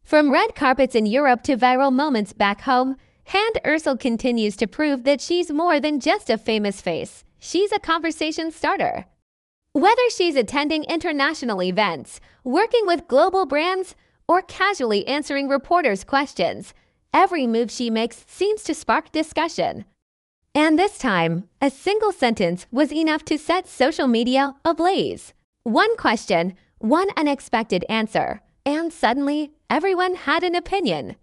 From red carpets in Europe to viral moments back home, Hande Erçel continues to prove that she's more than just a famous face. She's a conversation starter. Whether she's attending international events, working with global brands, or casually answering reporters' questions, every move she makes seems to spark discussion. And this time, a single sentence was enough to set social media ablaze. One question, one unexpected answer, and suddenly, everyone had an opinion.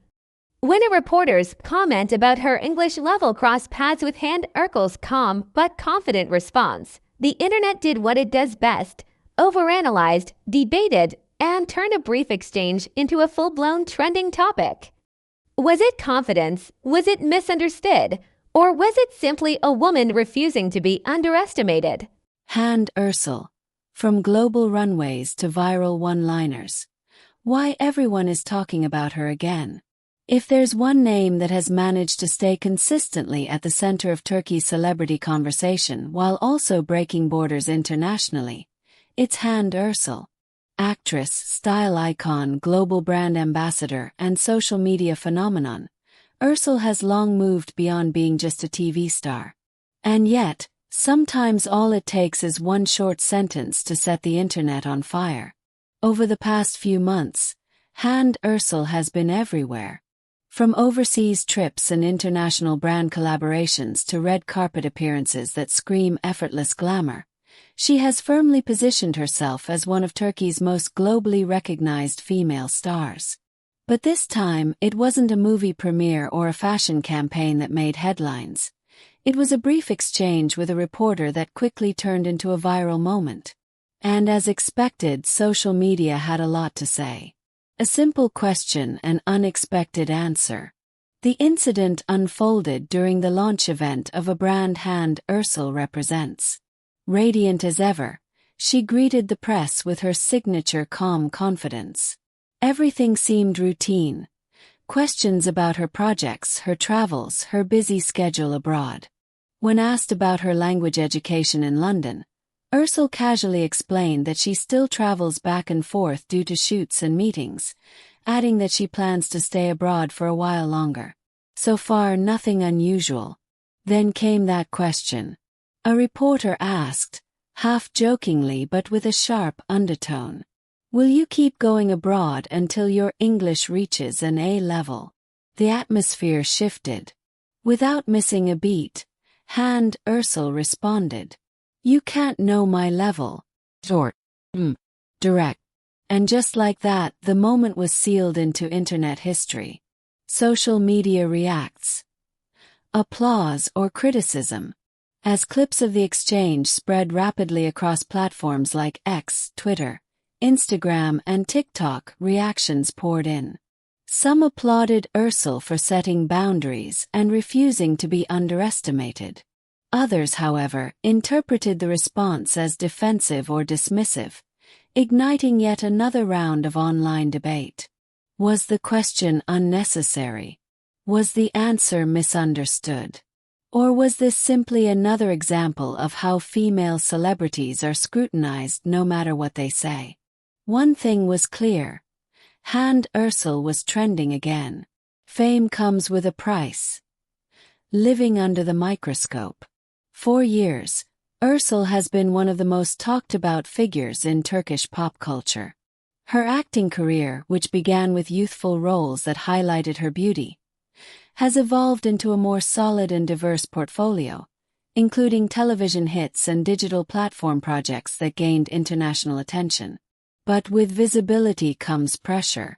When a reporter's comment about her English level crossed paths with Hande Erçel's calm but confident response, the internet did what it does best: overanalyzed, debated, and turned a brief exchange into a full-blown trending topic. Was it confidence? Was it misunderstood? Or was it simply a woman refusing to be underestimated? Hande Erçel. From global runways to viral one-liners. Why everyone is talking about her again. If there's one name that has managed to stay consistently at the center of Turkey's celebrity conversation while also breaking borders internationally, it's Hande Erçel. Actress, style icon, global brand ambassador, and social media phenomenon, Erçel has long moved beyond being just a TV star. And yet, sometimes all it takes is one short sentence to set the internet on fire. Over the past few months, Hande Erçel has been everywhere. From overseas trips and international brand collaborations to red carpet appearances that scream effortless glamour, she has firmly positioned herself as one of Turkey's most globally recognized female stars. But this time, it wasn't a movie premiere or a fashion campaign that made headlines. It was a brief exchange with a reporter that quickly turned into a viral moment. And as expected, social media had a lot to say. A simple question, an unexpected answer. The incident unfolded during the launch event of a brand Hande Erçel represents. Radiant as ever, she greeted the press with her signature calm confidence. Everything seemed routine. Questions about her projects, her travels, her busy schedule abroad. When asked about her language education in London, Erçel casually explained that she still travels back and forth due to shoots and meetings, adding that she plans to stay abroad for a while longer. So far, nothing unusual. Then came that question. A reporter asked, half jokingly but with a sharp undertone, "Will you keep going abroad until your English reaches an A level?" The atmosphere shifted. Without missing a beat, Hande Erçel responded, "You can't know my level." Short. Direct. And just like that, the moment was sealed into internet history. Social media reacts. Applause or criticism. As clips of the exchange spread rapidly across platforms like X, Twitter, Instagram, and TikTok, reactions poured in. Some applauded Erçel for setting boundaries and refusing to be underestimated. Others, however, interpreted the response as defensive or dismissive, igniting yet another round of online debate. Was the question unnecessary? Was the answer misunderstood? Or was this simply another example of how female celebrities are scrutinized no matter what they say? One thing was clear. Hande Erçel was trending again. Fame comes with a price. Living under the microscope. For years, Erçel has been one of the most talked-about figures in Turkish pop culture. Her acting career, which began with youthful roles that highlighted her beauty, has evolved into a more solid and diverse portfolio, including television hits and digital platform projects that gained international attention. But with visibility comes pressure.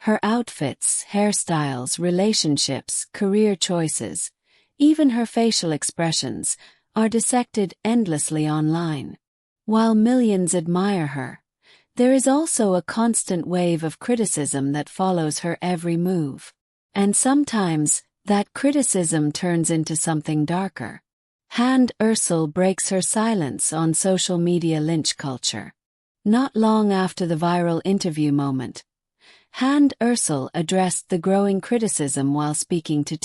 Her outfits, hairstyles, relationships, career choices, even her facial expressions, are dissected endlessly online. While millions admire her, there is also a constant wave of criticism that follows her every move. And sometimes, that criticism turns into something darker. Hande Erçel breaks her silence on social media lynch culture. Not long after the viral interview moment, Hande Erçel addressed the growing criticism while speaking to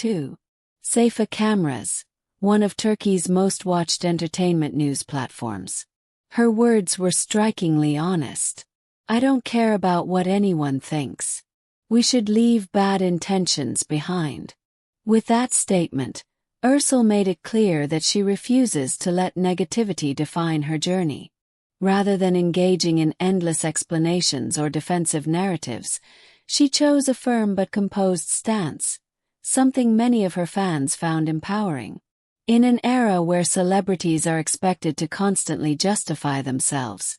Sayfa Cameras, one of Turkey's most watched entertainment news platforms. Her words were strikingly honest. "I don't care about what anyone thinks. We should leave bad intentions behind. With that statement, Erçel made it clear that she refuses to let negativity define her journey. Rather than engaging in endless explanations or defensive narratives, she chose a firm but composed stance, something many of her fans found empowering. In an era where celebrities are expected to constantly justify themselves,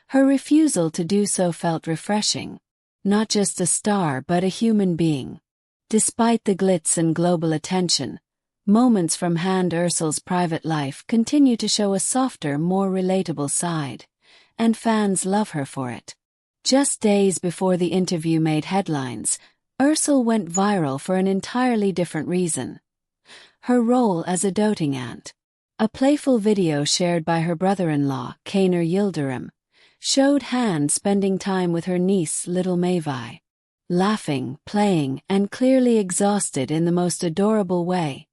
her refusal to do so felt refreshing. Not just a star but a human being. Despite the glitz and global attention, moments from Hande Erçel's private life continue to show a softer, more relatable side, and fans love her for it. Just days before the interview made headlines, Erçel went viral for an entirely different reason. Her role as a doting aunt. A playful video shared by her brother-in-law, Caner Yildirim, showed Hande spending time with her niece Little Mayvi. Laughing, playing, and clearly exhausted in the most adorable way,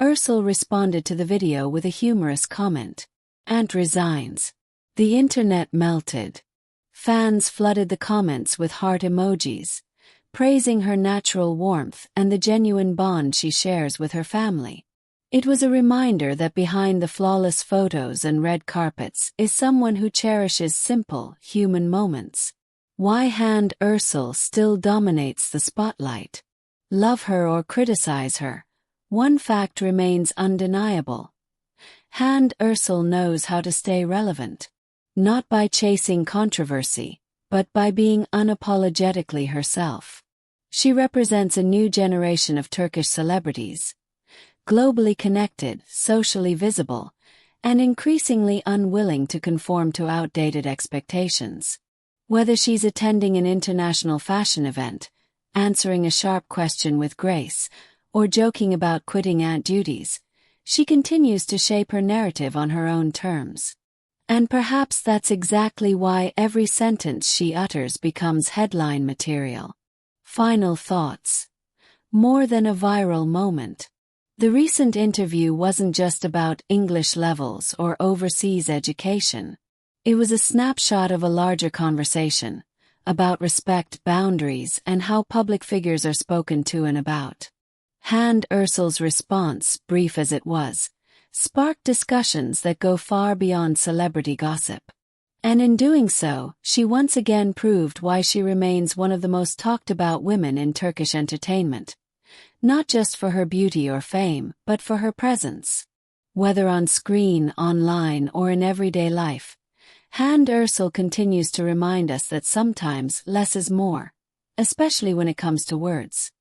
Erçel responded to the video with a humorous comment. "Aunt resigns." The internet melted. Fans flooded the comments with heart emojis, praising her natural warmth and the genuine bond she shares with her family. It was a reminder that behind the flawless photos and red carpets is someone who cherishes simple, human moments. Why Hande Erçel still dominates the spotlight. Love her or criticize her, one fact remains undeniable. Hande Erçel knows how to stay relevant. Not by chasing controversy, but by being unapologetically herself. She represents a new generation of Turkish celebrities. Globally connected, socially visible, and increasingly unwilling to conform to outdated expectations. Whether she's attending an international fashion event, answering a sharp question with grace, or joking about quitting aunt duties, she continues to shape her narrative on her own terms. And perhaps that's exactly why every sentence she utters becomes headline material. Final thoughts. More than a viral moment. The recent interview wasn't just about English levels or overseas education. It was a snapshot of a larger conversation, about respect, boundaries, and how public figures are spoken to and about. Hande Erçel's response, brief as it was, sparked discussions that go far beyond celebrity gossip. And in doing so, she once again proved why she remains one of the most talked about women in Turkish entertainment. Not just for her beauty or fame, but for her presence. Whether on screen, online, or in everyday life, Hande Erçel continues to remind us that sometimes less is more, especially when it comes to words.